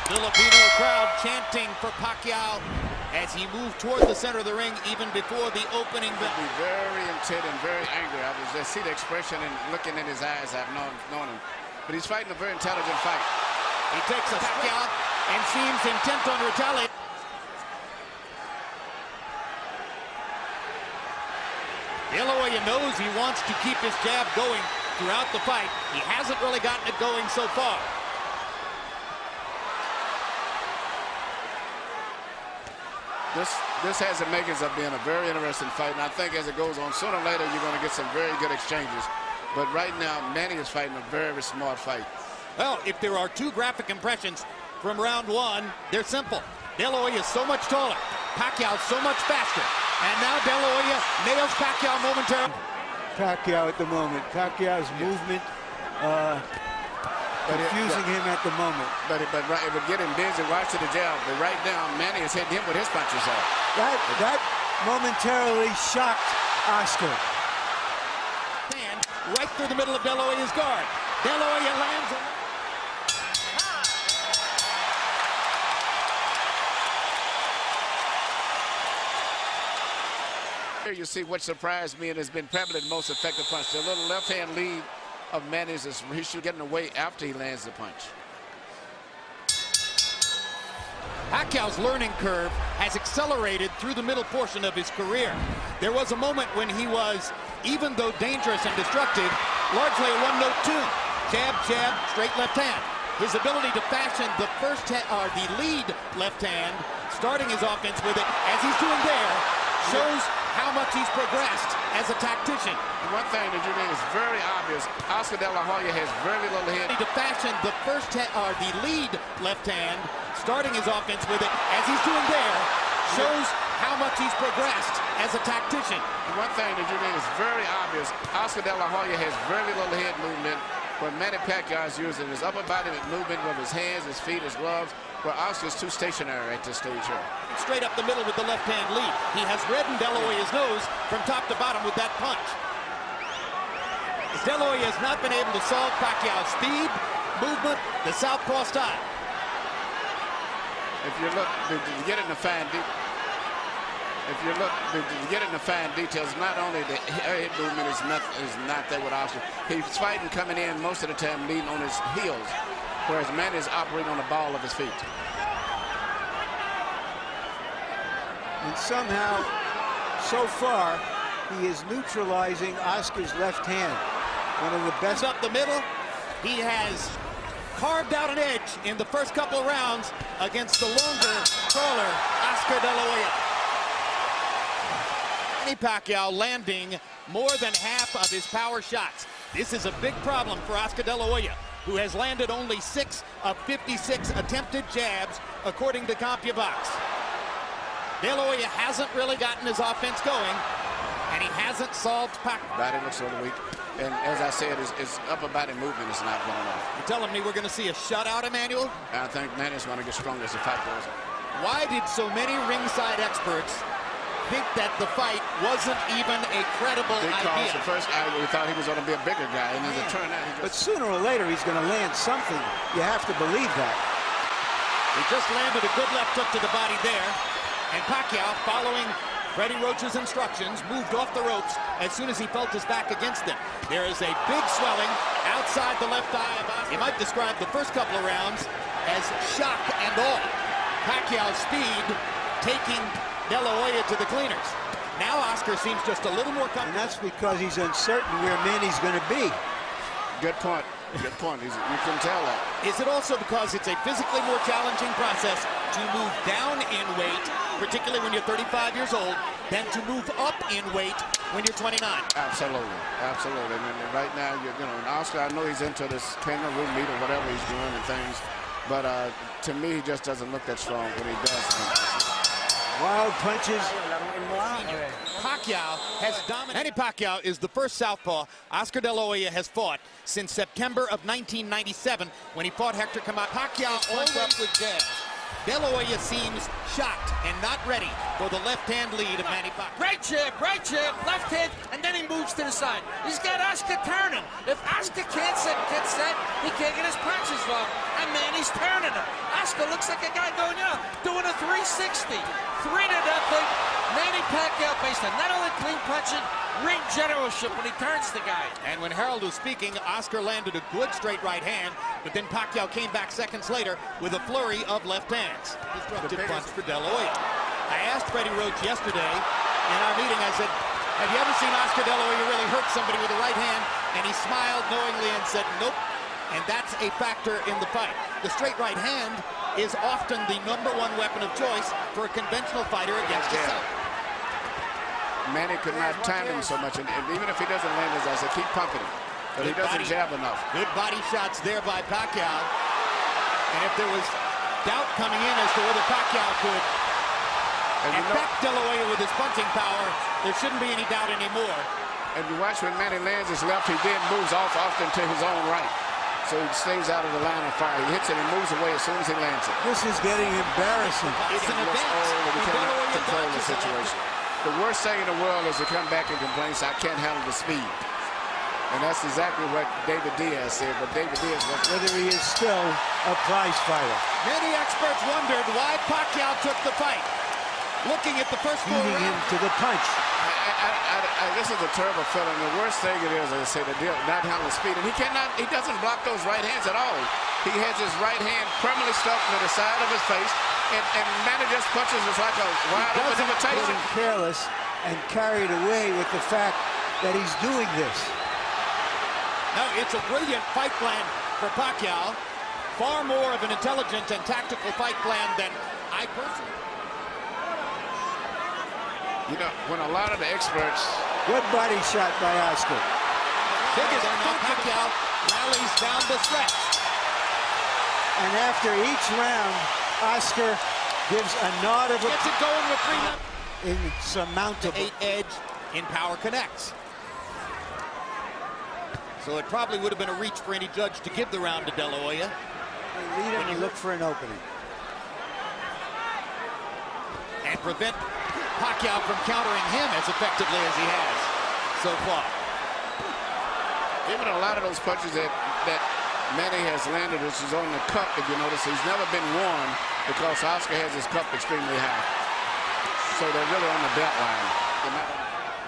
Filipino crowd chanting for Pacquiao as he moved toward the center of the ring even before the opening bell. He'll be very intent and very angry. I just see the expression and looking in his eyes. I've known him. But he's fighting a very intelligent fight. He takes a Pacquiao and seems intent on retaliating. Delahoya knows he wants to keep his jab going throughout the fight. He hasn't really gotten it going so far. This has the makings of being a very interesting fight, and I think as it goes on, sooner or later you're going to get some very good exchanges. But right now, Manny is fighting a very smart fight. Well, if there are two graphic impressions from round one, they're simple. Delahoya is so much taller, Pacquiao so much faster, and now Delahoya nails Pacquiao momentarily. Pacquiao at the moment. Pacquiao's movement confusing him at the moment. But it would get him busy watching the jab. But right now, Manny is hitting him with his punches off. That momentarily shocked Oscar. And right through the middle of Delahoya's guard. Delahoya lands. Here you see what surprised me and has been probably the most effective punch. The little left-hand lead of Manny's is he should get in the way after he lands the punch. Pacquiao's learning curve has accelerated through the middle portion of his career. There was a moment when he was, even though dangerous and destructive, largely a one-note tune. Jab, jab, straight left hand. His ability to fashion the lead left hand, starting his offense with it, as he's doing there, shows how much he's progressed as a tactician. And one thing that you think is very obvious, Oscar De La Hoya has very little head. To fashion the lead left hand, starting his offense with it, as he's doing there, shows how much he's progressed as a tactician. And one thing that you think is very obvious, Oscar De La Hoya has very little head movement, but Manny Pacquiao is using his upper body movement with his hands, his feet, his gloves, where Oscar's too stationary at this stage here. Straight up the middle with the left-hand lead. He has reddened Delahoya's nose from top to bottom with that punch. Delahoya has not been able to solve Pacquiao's speed, movement, the southpaw style. If you look, you get in the fine details, not only the head movement is not there with Oscar. He's fighting coming in most of the time leading on his heels, whereas Manny is operating on the ball of his feet. And somehow, so far, he is neutralizing Oscar's left hand. One of the best. Up the middle, he has carved out an edge in the first couple of rounds against the longer, taller Oscar De La Hoya. Manny Pacquiao landing more than half of his power shots. This is a big problem for Oscar De La Hoya, who has landed only 6 of 56 attempted jabs, according to CompuBox. Delahoya hasn't really gotten his offense going, and he hasn't solved Pacquiao. Body looks a little weak, and as I said, his upper body movement is not going on. You're telling me we're going to see a shutout, Emmanuel? I think Manny's going to get stronger as the fight goes on. Why did so many ringside experts think that the fight wasn't even a credible idea? Because the first guy, we thought he was going to be a bigger guy, and as it turned out, But sooner or later, he's going to land something. You have to believe that. He just landed a good left hook to the body there. And Pacquiao, following Freddie Roach's instructions, moved off the ropes as soon as he felt his back against them. There is a big swelling outside the left eye of Oscar. You might describe the first couple of rounds as shock and awe. Pacquiao's speed taking Delahoya to the cleaners. Now Oscar seems just a little more comfortable. And that's because he's uncertain where Manny's going to be. Good point. Good point. You can tell that. Is it also because it's a physically more challenging process to move down in weight, particularly when you're 35 years old, than to move up in weight when you're 29? Absolutely. Absolutely. And right now, and Oscar, I know he's into this kangaroo meat or whatever he's doing and things, but to me, he just doesn't look that strong when he does. Wild punches. Pacquiao has dominated. Manny Pacquiao is the first southpaw Oscar De La Hoya has fought since September of 1997 when he fought Hector Camacho. Pacquiao always with jabs. Delahoya seems shocked and not ready for the left-hand lead of Manny Pacquiao. Right jab, left hand, and then he moves to the side. He's got Oscar turning. If Oscar can't get set, he can't get his punches off. And Manny's turning him. Oscar looks like a guy going, doing a 360. 3-0. Manny Pacquiao based on not only clean punching, ring generalship when he turns the guy. And when Harold was speaking, Oscar landed a good straight right hand, but then Pacquiao came back seconds later with a flurry of left hands. Disruptive punch for Delahoya. I asked Freddie Roach yesterday in our meeting, I said, have you ever seen Oscar Delahoya really hurt somebody with a right hand? And he smiled knowingly and said, nope. And that's a factor in the fight. The straight right hand is often the #1 weapon of choice for a conventional fighter against the south. Manny could not time him so much, and even if he doesn't land his eyes, keep pumping him. But he doesn't jab enough. Good body shots there by Pacquiao. And if there was doubt coming in as to whether Pacquiao could affect Delahoya with his punching power, there shouldn't be any doubt anymore. And you watch when Manny lands his left, he then moves off often to his own right. So he stays out of the line of fire. He hits it and moves away as soon as he lands it. This is getting embarrassing. It's an event. He cannot control the situation. The worst thing in the world is to come back and complain, I can't handle the speed. And that's exactly what David Diaz said, but David Diaz was Whether he is still a prize fighter. Many experts wondered why Pacquiao took the fight. Looking at the first four Beating him rounds. to the punch. this is a terrible feeling. The worst thing it is, as I say, the deal, not handling speed. And he doesn't block those right hands at all. He has his right hand permanently stuck to the side of his face, and Manny just punches us like a wide open invitation. Getting careless and carried away with the fact that he's doing this. No, it's a brilliant fight plan for Pacquiao. Far more of an intelligent and tactical fight plan than I personally. You know, when a lot of the experts... Good body shot by Oscar. Biggest Pacquiao rallies down the stretch. And after each round, Oscar gives a nod of Gets it going with 3 left. Insurmountable. 8 edge in power connects. So it probably would have been a reach for any judge to give the round to Delahoya. They lead him and look for an opening. And prevent Pacquiao from countering him as effectively as he has so far. Even a lot of those punches that Manny has landed, which is on the cup, if you notice, he's never been worn because Oscar has his cup extremely high. So they're really on the belt line.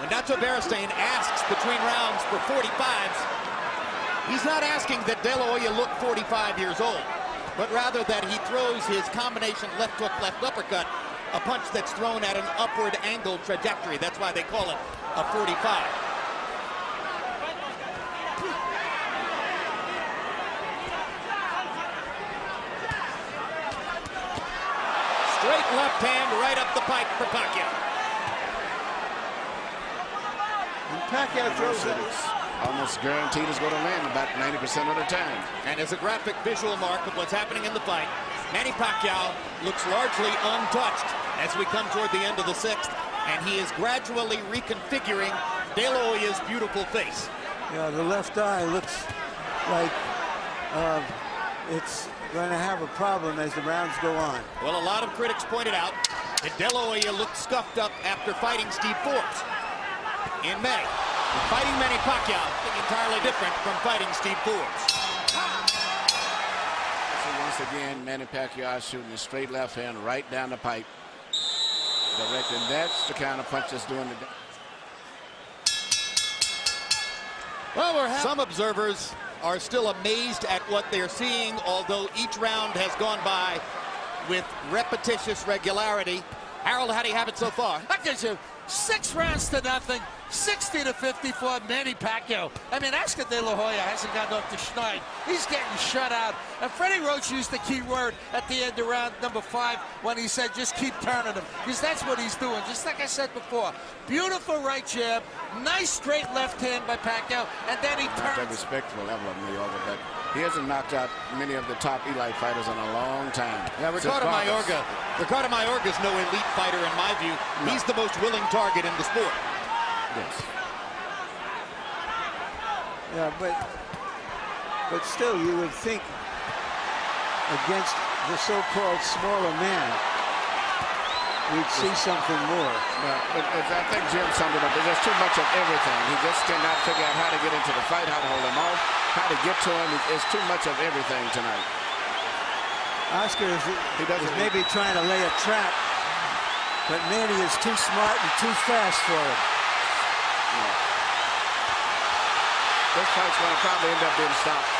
When Nacho Beristain asks between rounds for 45s, he's not asking that Delahoya look 45 years old, but rather that he throws his combination left hook, left uppercut, a punch that's thrown at an upward angle trajectory. That's why they call it a 45. Straight left hand right up the pipe for Pacquiao. And Pacquiao throws it. Almost guaranteed is going to land about 90% of the time. And as a graphic visual mark of what's happening in the fight, Manny Pacquiao looks largely untouched as we come toward the end of the 6th, and he is gradually reconfiguring Delahoya's beautiful face. Yeah, the left eye looks like it's going to have a problem as the rounds go on. Well, a lot of critics pointed out that Delahoya looked scuffed up after fighting Steve Forbes in May. Fighting Manny Pacquiao is entirely different from fighting Steve Forbes. So once again, Manny Pacquiao shooting a straight left hand right down the pipe. Direct, and that's the kind of punch that's doing the... Well, some observers are still amazed at what they're seeing, although each round has gone by with repetitious regularity. Harold, how do you have it so far? I gives you 6 rounds to nothing. 60-50 for Manny Pacquiao. I mean, Oscar Delahoya hasn't gotten off the schneid. He's getting shut out. And Freddie Roach used the key word at the end of round number 5 when he said, just keep turning him. Because that's what he's doing. Just like I said before. Beautiful right jab. Nice straight left hand by Pacquiao. And then he turns. At a respectable level of New York, but he hasn't knocked out many of the top elite fighters in a long time. Yeah, Ricardo Mayorga's no elite fighter in my view. No. He's the most willing target in the sport. Yes. Yeah, but still, you would think against the so-called smaller man, we'd see something more. But I think Jim summed it up. There's too much of everything. He just cannot figure out how to get into the fight, how to hold him off, how to get to him. It's too much of everything tonight. Oscar is maybe trying to lay a trap, but Manny is too smart and too fast for him. Yeah. This fight's going to probably end up being stopped.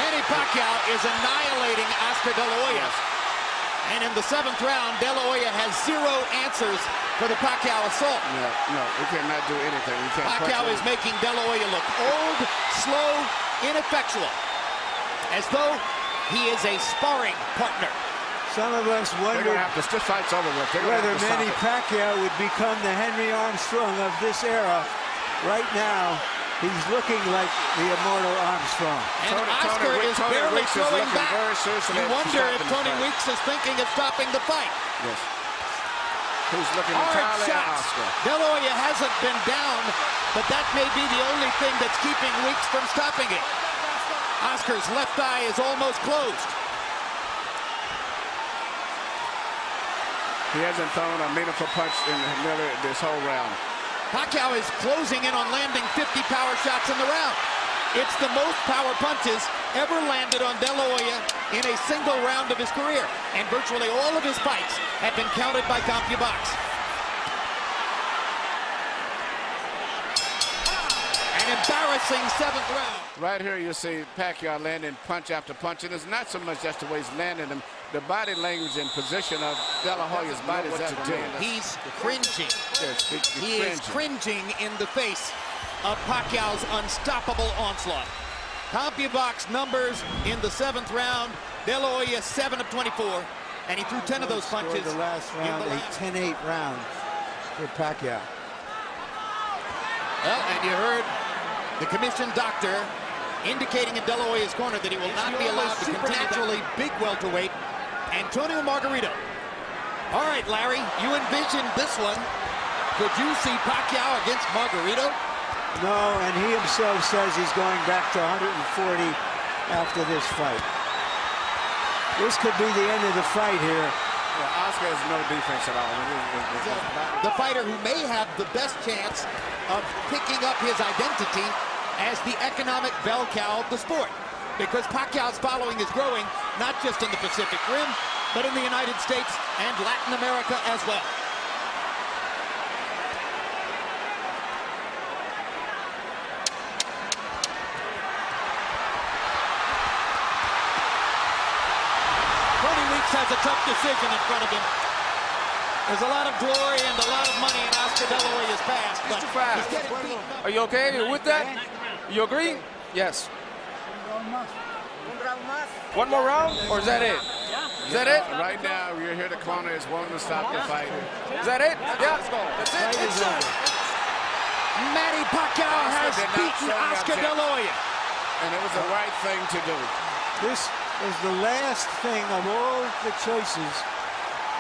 Manny Pacquiao is annihilating Oscar De La Hoya. Yes. And in the 7th round, De La Hoya has 0 answers for the Pacquiao assault. No, he cannot do anything. Pacquiao is making De La Hoya look old, slow, ineffectual, as though he is a sparring partner. Some of us wonder this fight's over with. Whether Manny Pacquiao would become the Henry Armstrong of this era. Right now, he's looking like the immortal Armstrong. And Oscar is barely throwing back. You wonder if Tony Weeks is thinking of stopping the fight. Yes. Who's looking Hard entirely at shots. Oscar. De La Hoya hasn't been down, but that may be the only thing that's keeping Weeks from stopping it. Oscar's left eye is almost closed. He hasn't thrown a meaningful punch in Miller this whole round. Pacquiao is closing in on landing 50 power shots in the round. It's the most power punches ever landed on De La Hoya in a single round of his career. And virtually all of his fights have been counted by CompuBox. An embarrassing 7th round. Right here you see Pacquiao landing punch after punch. And it's not so much just the way he's landing them. The body language and position of De La Hoya's body is that He's cringing. Yes, he is cringing in the face of Pacquiao's unstoppable onslaught. CompuBox numbers in the 7th round. De La Hoya 7 of 24, and he threw 10 of those punches. The last round, a 10-8 round for Pacquiao. Well, and you heard the commission doctor indicating in De La Hoya's corner that he will not be allowed to supernaturally big welterweight, Antonio Margarito. All right, Larry, you envisioned this one. Could you see Pacquiao against Margarito? No, and he himself says he's going back to 140 after this fight. This could be the end of the fight here. Well, Oscar has no defense at all. The fighter who may have the best chance of picking up his identity as the economic bell cow of the sport. Because Pacquiao's following is growing, not just in the Pacific Rim, but in the United States and Latin America as well. Tony Weeks has a tough decision in front of him. There's a lot of glory and a lot of money in Oscar De La Hoya's past, but he's getting beaten up. Are you okay with that? You agree? Yes. One more round, or is that it? Is that it? Right now, you're here. The corner is wanting to stop the fight. Is that it? Yeah. That's it. Fight is over. Manny Pacquiao has beaten Oscar De La Hoya. And it was the right thing to do. This is the last thing of all the choices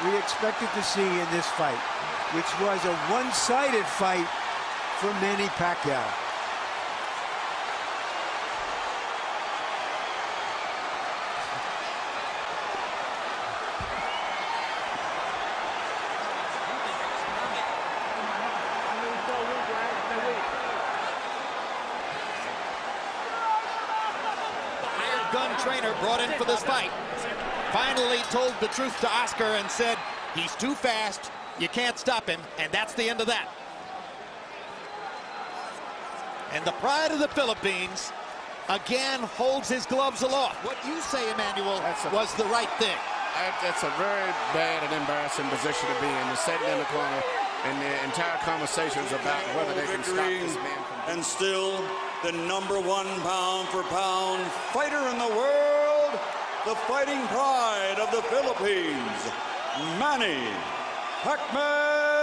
we expected to see in this fight, which was a one-sided fight for Manny Pacquiao. Gun trainer brought in for this fight finally told the truth to Oscar and said he's too fast, you can't stop him, and that's the end of that. And the pride of the Philippines again holds his gloves aloft. What you say, Emmanuel, was the right thing. That's a very bad and embarrassing position to be in, to sit in the corner, and the entire conversation is about whether they can stop this man from... And still the #1 pound-for-pound fighter in the world, the fighting pride of the Philippines, Manny Pacquiao.